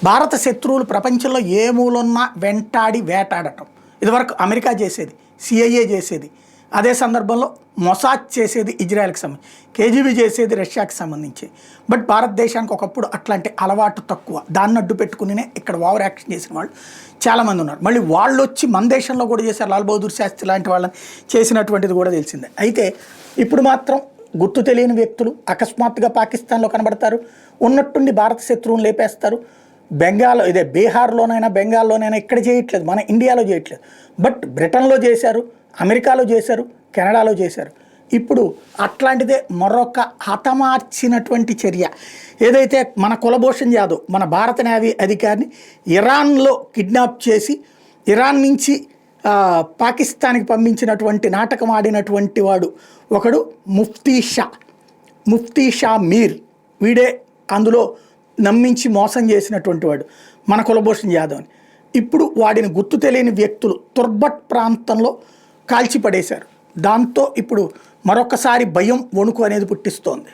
భారత శత్రువులు ప్రపంచంలో ఏ మూలన్నా వెంటాడి వేటాడటం ఇదివరకు అమెరికా చేసేది, సిఐఏ చేసేది, అదే సందర్భంలో మొసాద్ చేసేది ఇజ్రాయెల్కి సంబంధించి, కేజీబీ చేసేది రష్యాకి సంబంధించి. బట్ భారతదేశానికి ఒకప్పుడు అట్లాంటి అలవాటు తక్కువ. దాన్ని అడ్డు పెట్టుకునే ఇక్కడ ఓవర్ యాక్షన్ చేసిన వాళ్ళు చాలామంది ఉన్నారు. మళ్ళీ వాళ్ళు వచ్చి మన దేశంలో కూడా చేశారు. లాల్ బహదూర్ శాస్త్రి లాంటి వాళ్ళని చేసినటువంటిది కూడా తెలిసిందే. అయితే ఇప్పుడు మాత్రం గుర్తు తెలియని వ్యక్తులు అకస్మాత్తుగా పాకిస్తాన్లో కనబడతారు, ఉన్నట్టుండి భారత శత్రువుని లేపేస్తారు. ఇదే బీహార్లోనైనా బెంగాల్లోనైనా ఇక్కడ చేయట్లేదు, మన ఇండియాలో చేయట్లేదు. బట్ బ్రిటన్లో చేశారు, అమెరికాలో చేశారు, కెనడాలో చేశారు. ఇప్పుడు అట్లాంటిదే మరొక హతమార్చినటువంటి చర్య ఏదైతే మన కులభూషణ్ యాదవ్ మన భారత నేవీ అధికారిని ఇరాన్లో కిడ్నాప్ చేసి ఇరాన్ నుంచి పాకిస్తాన్కి పంపించినటువంటి నాటకం ఆడినటువంటి వాడు ఒకడు ముఫ్తీ షా మీర్. వీడే అందులో నమ్మించి మోసం చేసినటువంటి వాడు మన కులభూషణ్ యాదవ్ అని. ఇప్పుడు వాడిని గుర్తు తెలియని వ్యక్తులు తుర్బట్ ప్రాంతంలో కాల్చిపడేశారు. దాంతో ఇప్పుడు మరొకసారి భయం, వణుకు అనేది పుట్టిస్తోంది.